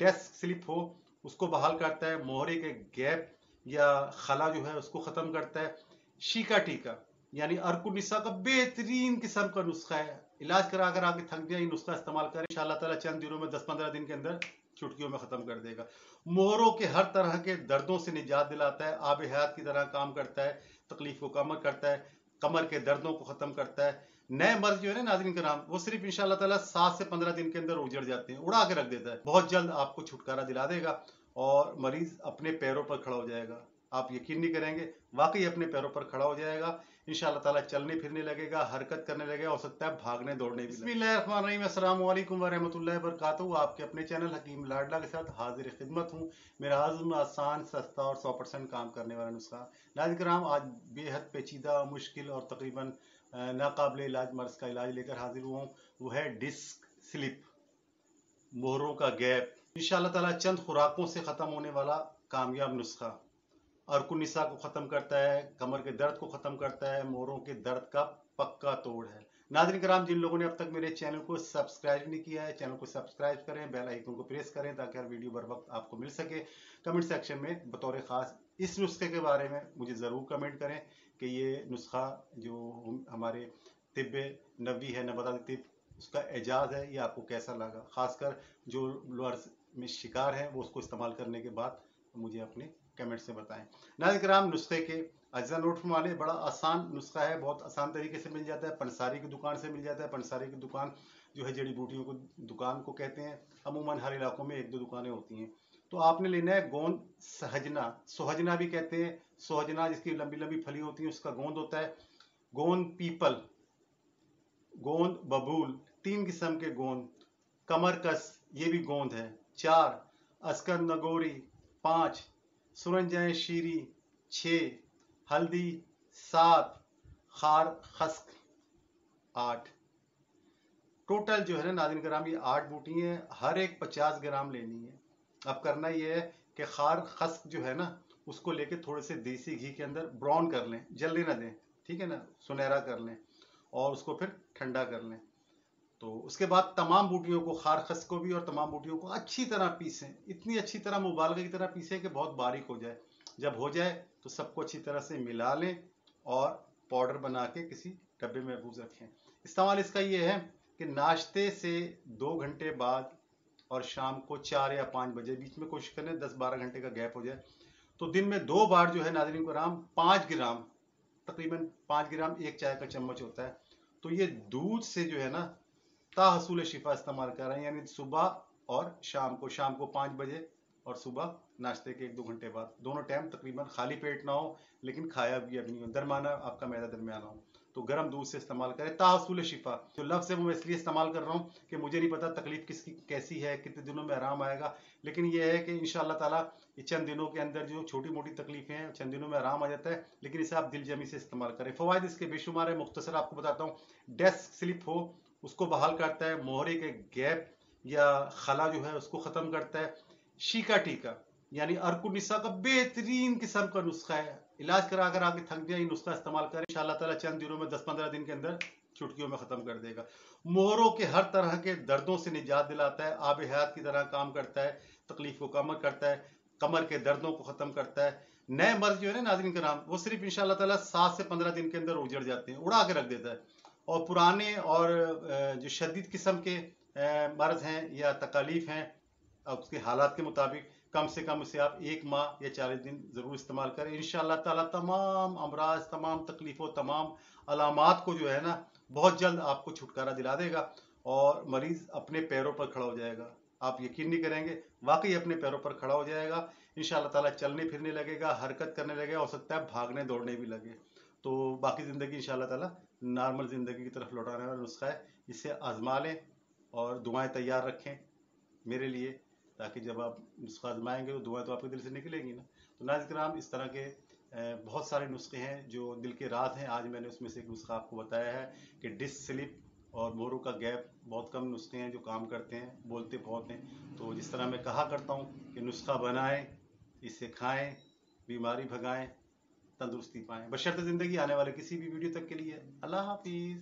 Desk slip हो उसको बहाल करता है, मोहरे के गैप या खला जो है उसको खत्म करता है। शीका टीका यानी अर्कुनिसा का बेहतरीन किस्म का नुस्खा है। इलाज करा कर आगे थक गया, ये नुस्खा इस्तेमाल करें, इंशाअल्लाह ताला चंद दिनों में 10-15 दिन के अंदर चुटकियों में खत्म कर देगा। मोहरों के हर तरह के दर्दों से निजात दिलाता है, आब हयात की तरह काम करता है, तकलीफ को कम करता है, कमर के दर्दों को खत्म करता है। नए मर्ज जो है ना नाज़रीन कराम, वो सिर्फ इंशाअल्लाह ताला 7 से 15 दिन के अंदर उजड़ जाते हैं, उड़ा के रख देता है। बहुत जल्द आपको छुटकारा दिला देगा और मरीज अपने पैरों पर खड़ा हो जाएगा। आप यकीन नहीं करेंगे, वाकई अपने पैरों पर खड़ा हो जाएगा, इंशाअल्लाह ताला चलने फिरने लगेगा, हरकत करने लगेगा, हो सकता है भागने दौड़ने भी। बिस्मिल्लाहिर्रहमानिर्रहीम, अस्सलाम वालेकुम व रहमतुल्लाहि व बरकातहू। आपके अपने चैनल हकीम लाडला के साथ हाजिर खिदमत हूँ। मेरा आज़म आसान, सस्ता और 100% काम करने वाला नुस्खा। नाज़रीन किराम, आज बेहद पेचीदा, मुश्किल और तकरीबन नाकाबिल इलाज मर्ज का इलाज लेकर हाजिर हुआ हूँ। वो है डिस्क स्लिप, मोहरों का गैप। इंशाअल्लाह ताला चंद खुराकों से ख़त्म होने वाला कामयाब नुस्खा। अर्कुनिसा को ख़त्म करता है, कमर के दर्द को ख़त्म करता है, मोहरों के दर्द का पक्का तोड़ है। नाज़रीन कराम, जिन लोगों ने अब तक मेरे चैनल को सब्सक्राइब नहीं किया है, चैनल को सब्सक्राइब करें, बेल आइकन को प्रेस करें ताकि हर वीडियो बर वक्त आपको मिल सके। कमेंट सेक्शन में बतौर ख़ास इस नुस्खे के बारे में मुझे ज़रूर कमेंट करें कि ये नुस्खा जो हमारे तिब्बे नबवी है, नबाताती तिब, उसका एजाज़ है, ये आपको कैसा लगा। खासकर जो लोअर्स में शिकार हैं वो उसको इस्तेमाल करने के बाद मुझे अपने कमेंट से बताएं। नाज़रीन किराम, नुस्खे के अज्जा नोट फरमा लें। बड़ा आसान नुस्खा है, बहुत आसान तरीके से मिल जाता है, पंसारी की दुकान से मिल जाता है। पंसारी की दुकान जो है जड़ी बूटियों को दुकान को कहते हैं। अमूमन हर इलाकों में 1-2 दुकानें होती हैं। तो आपने लेना है गोंद सहजना, सोहजना भी कहते हैं, सोहजना जिसकी लंबी लंबी फली होती है उसका गोंद होता है। गोंद पीपल, गोंद बबूल, 3 किस्म के गोंद। कमरकस, ये भी गोंद है। 4 अस्कर नगोरी, 5 सुरंजाएं शीरी, 6 हल्दी, 7 खार खस्क, 8। टोटल जो है ना नाज़रीन कराम, ये 8 बूटी हैं, हर एक 50 ग्राम लेनी है। अब करना ये है कि खार खस्क जो है ना उसको लेके थोड़े से देसी घी के अंदर ब्राउन कर लें, जल्दी ना दें, ठीक है ना, सुनहरा कर लें और उसको फिर ठंडा कर लें। तो उसके बाद तमाम बूटियों को, खार खस को भी और तमाम बूटियों को अच्छी तरह पीसें, इतनी अच्छी तरह मुबालगा की तरह पीसें कि बहुत बारीक हो जाए। जब हो जाए तो सबको अच्छी तरह से मिला लें और पाउडर बना के किसी डब्बे में महफूज रखें। इस्तेमाल इसका ये है कि नाश्ते से 2 घंटे बाद और शाम को 4 या 5 बजे, बीच में कोशिश करें 10-12 घंटे का गैप हो जाए। तो दिन में 2 बार जो है नाज़रीन कराम 5 ग्राम, तकरीबन 5 ग्राम 1 चाय का चम्मच होता है, तो ये दूध से जो है ना ताहसूल शिफा इस्तेमाल कर रहे हैं। यानी सुबह और शाम को 5 बजे और सुबह नाश्ते के 1-2 घंटे बाद, दोनों टाइम तकरीबन खाली पेट ना हो लेकिन खाया भी अब नहीं हो, दरमाना आपका मैदा दरमियाना हो। तो गर्म दूध से इस्तेमाल करें। ताहसूल शिफा जो लफ्ज़ है वो मैं इसलिए इस्तेमाल कर रहा हूँ कि मुझे नहीं पता तकलीफ किसकी कैसी है, कितने दिनों में आराम आएगा, लेकिन यह है कि इंशाअल्लाह ताला ये चंद दिनों के अंदर जो छोटी मोटी तकलीफें हैं चंद दिनों में आराम आ जाता है, लेकिन इसे आप दिलजमी से इस्तेमाल करें। फ़वाइद इसके बेशुमार है, मुख्तसर आपको बताता हूँ। डेस्क स्लिप हो उसको बहाल करता है, मोहरे के गैप या खला जो है उसको ख़त्म करता है। शीका टीका यानी अर्कुनिसा का बेहतरीन किस्म का नुस्खा है। इलाज करा कर आगे थक गया, ये नुस्खा इस्तेमाल करें, इंशाअल्लाह ताला चंद दिनों में 10-15 दिन के अंदर चुटकियों में ख़त्म कर देगा। मोहरों के हर तरह के दर्दों से निजात दिलाता है, आब हयात की तरह काम करता है, तकलीफ को कम करता है, कमर के दर्दों को ख़त्म करता है। नए मर्ज जो है ना नाज़रीन कराम, वो सिर्फ इंशाअल्लाह ताला 7 से 15 दिन के अंदर उजड़ जाते हैं, उड़ा के रख देता है। और पुराने और जो शदीद किस्म के मर्ज हैं या तकालीफ हैं, उसके हालात के मुताबिक कम से कम उसे आप 1 माह या 40 दिन ज़रूर इस्तेमाल करें। इंशाअल्लाह ताला तमाम अमराज, तमाम तकलीफ़ों, तमाम अलामात को जो है ना बहुत जल्द आपको छुटकारा दिला देगा और मरीज़ अपने पैरों पर खड़ा हो जाएगा। आप यकीन नहीं करेंगे, वाकई अपने पैरों पर खड़ा हो जाएगा, इंशाअल्लाह ताला चलने फिरने लगेगा, हरकत करने लगेगा, हो सकता है भागने दौड़ने भी लगे। तो बाकी ज़िंदगी इंशाअल्लाह ताला नॉर्मल ज़िंदगी की तरफ लौटाने वाला नुस्खा है। इसे आजमा लें और दुआएं तैयार रखें मेरे लिए, ताकि जब आप नुस्खा आजमाएंगे तो दुआएं तो आपके दिल से निकलेंगी ना। तो नाज़रीन किराम, इस तरह के बहुत सारे नुस्खे हैं जो दिल के राज हैं। आज मैंने उसमें से एक नुस्खा आपको बताया है कि डिस्क स्लिप और मोहरों का गैप। बहुत कम नुस्खे हैं जो काम करते हैं, बोलते बहुत हैं। तो जिस तरह मैं कहा करता हूँ कि नुस्खा बनाएं, इसे खाएं, बीमारी भगाएं, तंदुरुस्ती पाएं। बशर्ते ज़िंदगी। आने वाले किसी भी वीडियो तक के लिए अल्लाह हाफिज़।